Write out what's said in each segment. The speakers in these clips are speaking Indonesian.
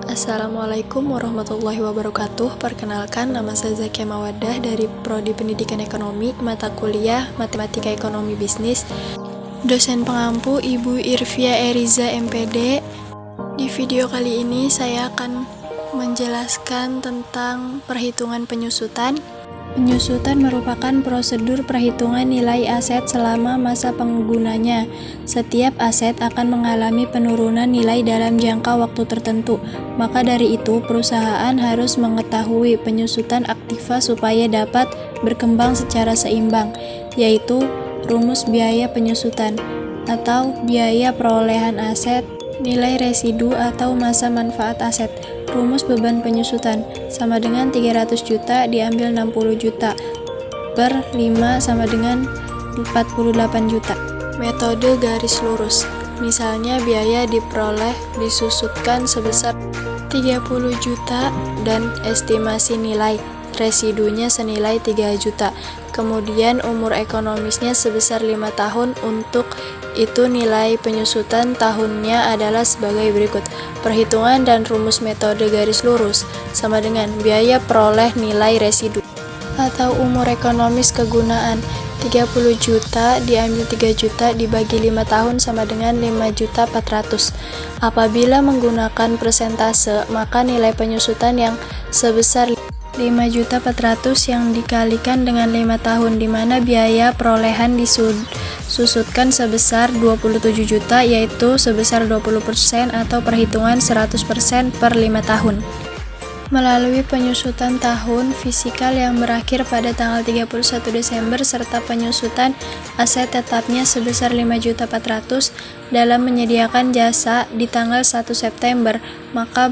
Assalamualaikum warahmatullahi wabarakatuh. Perkenalkan, nama saya Zakia Mawaddah dari Prodi Pendidikan Ekonomi, mata kuliah Matematika Ekonomi Bisnis. Dosen pengampu Ibu Irvia Eriza MPD. Di video kali ini saya akan menjelaskan tentang perhitungan penyusutan. Penyusutan merupakan prosedur perhitungan nilai aset selama masa penggunanya. Setiap aset akan mengalami penurunan nilai dalam jangka waktu tertentu. Maka dari itu, perusahaan harus mengetahui penyusutan aktiva supaya dapat berkembang secara seimbang, yaitu rumus biaya penyusutan atau biaya perolehan aset, nilai residu atau masa manfaat aset. Rumus beban penyusutan sama dengan 300 juta diambil 60 juta per 5 sama dengan 48 juta. Metode garis lurus. Misalnya biaya diperoleh disusutkan sebesar 30 juta dan estimasi nilai residunya senilai 3 juta. Kemudian umur ekonomisnya sebesar 5 tahun. Untuk itu nilai penyusutan tahunnya adalah sebagai berikut. Perhitungan dan rumus metode garis lurus sama dengan biaya peroleh nilai residu atau umur ekonomis kegunaan 30 juta diambil 3 juta dibagi 5 tahun sama dengan 5.400. Apabila menggunakan persentase, maka nilai penyusutan yang sebesar 5.400 yang dikalikan dengan 5 tahun, di mana biaya perolehan disusutkan sebesar 27 juta, yaitu sebesar 20% atau perhitungan 100% per 5 tahun. Melalui penyusutan tahun fisikal yang berakhir pada tanggal 31 Desember serta penyusutan aset tetapnya sebesar 5.400 dalam menyediakan jasa di tanggal 1 September, maka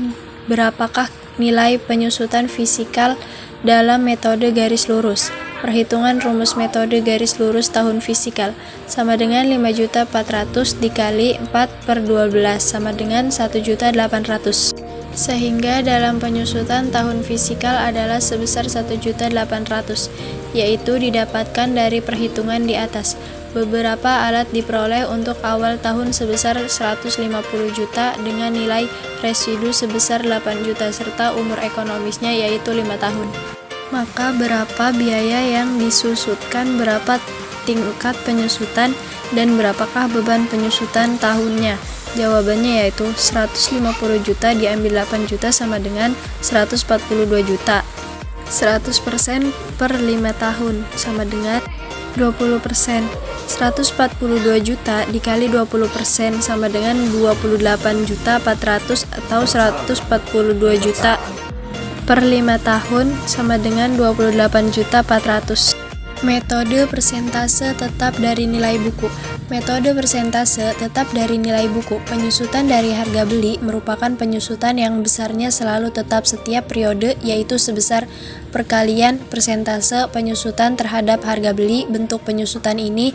berapakah nilai penyusutan fisikal dalam metode garis lurus? Perhitungan rumus metode garis lurus tahun fisikal sama dengan 5.400 dikali 4 per 12 sama dengan 1.800. Sehingga dalam penyusutan tahun fisikal adalah sebesar 1.800, yaitu didapatkan dari perhitungan di atas. Beberapa alat diperoleh untuk awal tahun sebesar 150 juta dengan nilai residu sebesar 8 juta serta umur ekonomisnya yaitu 5 tahun. Maka berapa biaya yang disusutkan, berapa tingkat penyusutan, dan berapakah beban penyusutan tahunnya? Jawabannya yaitu 150 juta diambil 8 juta sama dengan 142 juta. 100% per 5 tahun sama dengan 20%. 142 juta dikali 20% sama dengan 28.400 atau 142 juta per 5 tahun sama dengan 28.400. Metode persentase tetap dari nilai buku. Metode persentase tetap dari nilai buku. Penyusutan dari harga beli merupakan penyusutan yang besarnya selalu tetap setiap periode, yaitu sebesar perkalian persentase penyusutan terhadap harga beli. Bentuk penyusutan ini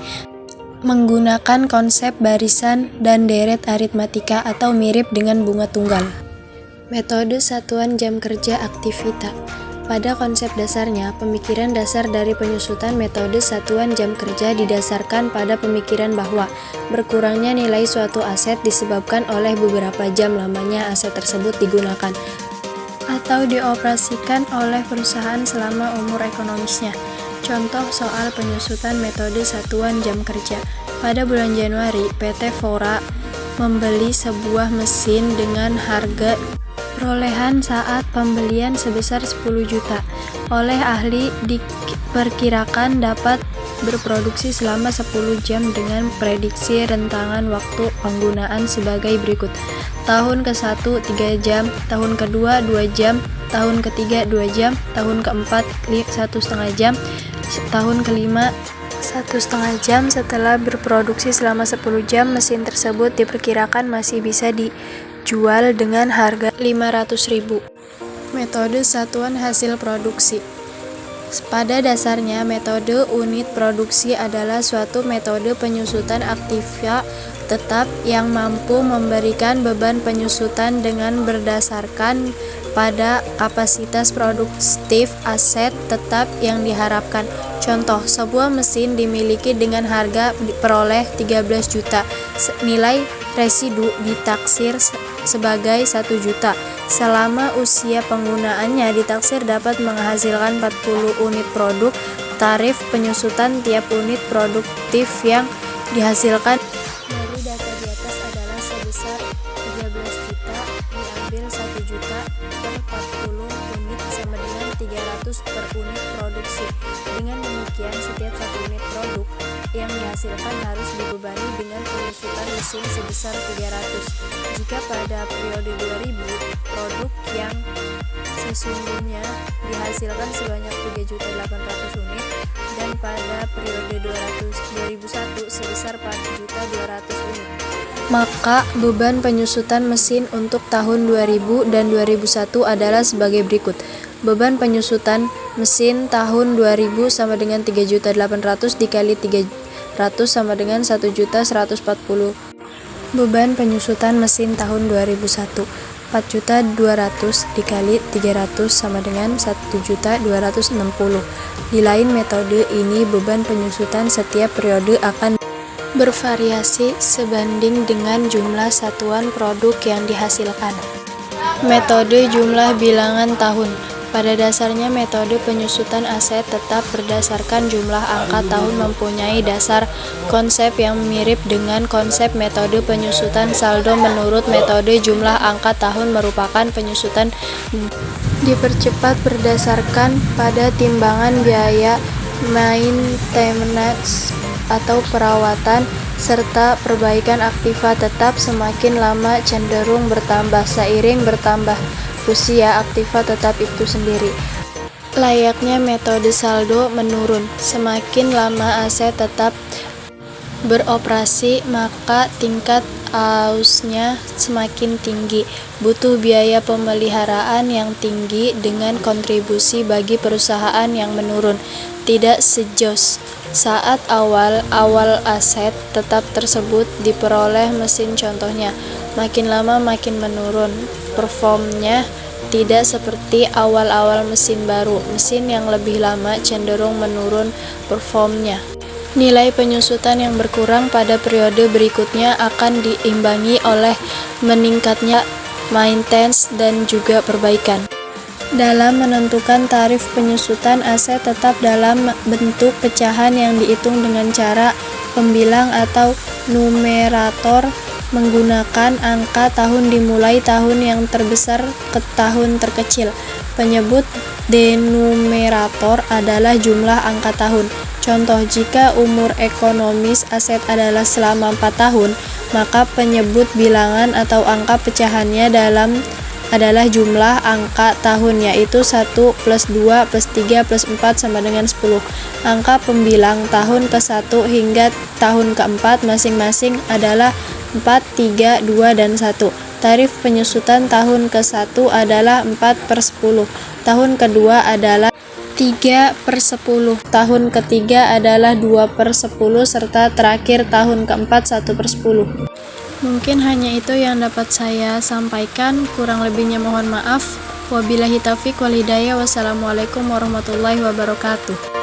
menggunakan konsep barisan dan deret aritmatika atau mirip dengan bunga tunggal. Metode satuan jam kerja aktivita. Pada konsep dasarnya, pemikiran dasar dari penyusutan metode satuan jam kerja didasarkan pada pemikiran bahwa berkurangnya nilai suatu aset disebabkan oleh beberapa jam lamanya aset tersebut digunakan atau dioperasikan oleh perusahaan selama umur ekonomisnya. Contoh soal penyusutan metode satuan jam kerja. Pada bulan Januari, PT Fora membeli sebuah mesin dengan harga perolehan saat pembelian sebesar 10 juta. Oleh ahli diperkirakan dapat berproduksi selama 10 jam dengan prediksi rentangan waktu penggunaan sebagai berikut. Tahun ke-1 3 jam, tahun ke-2 2 jam, tahun ke-3 2 jam, tahun ke-4 1,5 jam, tahun ke-5 1,5 jam. Setelah berproduksi selama 10 jam, mesin tersebut diperkirakan masih bisa dijual dengan harga 500.000. Metode satuan hasil produksi. Pada dasarnya, metode unit produksi adalah suatu metode penyusutan aktiva tetap yang mampu memberikan beban penyusutan dengan berdasarkan pada kapasitas produktif aset tetap yang diharapkan. Contoh, sebuah mesin dimiliki dengan harga diperoleh 13 juta. Nilai residu ditaksir sebagai 1 juta. Selama usia penggunaannya ditaksir dapat menghasilkan 40 unit produk. Tarif penyusutan tiap unit produktif yang dihasilkan dari data di atas adalah sebesar 13 juta diambil 1 juta per 40 unit sama dengan 300 per unit produksi. Dengan demikian setiap 1 unit produk yang dihasilkan harus dibebani dengan penyusutan mesin sebesar 300. Jika pada periode 2000 produk yang sesungguhnya dihasilkan sebanyak 3.800.000 unit dan pada periode 2001 sebesar 4.200.000 unit. Maka beban penyusutan mesin untuk tahun 2000 dan 2001 adalah sebagai berikut. Beban penyusutan mesin tahun 2000 sama dengan 3.800 dikali 300 sama dengan 1.140. Beban penyusutan mesin tahun 2001 4.200 dikali 300 sama dengan 1.260. Di lain metode ini beban penyusutan setiap periode akan bervariasi sebanding dengan jumlah satuan produk yang dihasilkan. Metode jumlah bilangan tahun. Pada dasarnya metode penyusutan aset tetap berdasarkan jumlah angka tahun mempunyai dasar konsep yang mirip dengan konsep metode penyusutan saldo. Menurut metode jumlah angka tahun merupakan penyusutan dipercepat berdasarkan pada timbangan biaya maintenance atau perawatan serta perbaikan aktiva tetap semakin lama cenderung bertambah seiring bertambah usia aktiva tetap itu sendiri. Layaknya metode saldo menurun, semakin lama aset tetap beroperasi maka tingkat ausnya semakin tinggi. Butuh biaya pemeliharaan yang tinggi dengan kontribusi bagi perusahaan yang menurun. Tidak sejos saat awal aset tetap tersebut diperoleh mesin contohnya. Makin lama makin menurun performnya, tidak seperti awal-awal mesin baru. Mesin yang lebih lama cenderung menurun performnya. Nilai penyusutan yang berkurang pada periode berikutnya akan diimbangi oleh meningkatnya maintenance dan juga perbaikan. Dalam menentukan tarif penyusutan aset tetap dalam bentuk pecahan yang dihitung dengan cara pembilang atau numerator menggunakan angka tahun dimulai tahun yang terbesar ke tahun terkecil. Penyebut denumerator adalah jumlah angka tahun. Contoh, jika umur ekonomis aset adalah selama 4 tahun, maka penyebut bilangan atau angka pecahannya adalah jumlah angka tahun, yaitu 1 plus 2 plus 3 plus 4 sama dengan 10. Angka pembilang tahun ke-1 hingga tahun ke-4 masing-masing adalah 4, 3, 2, dan 1. Tarif penyusutan tahun ke-1 adalah 4/10. Tahun kedua adalah 3/10. Tahun ketiga adalah 2/10 serta terakhir tahun keempat 1/10. Mungkin hanya itu yang dapat saya sampaikan, kurang lebihnya mohon maaf. Wabillahi taufiq wal hidayah. Wassalamualaikum warahmatullahi wabarakatuh.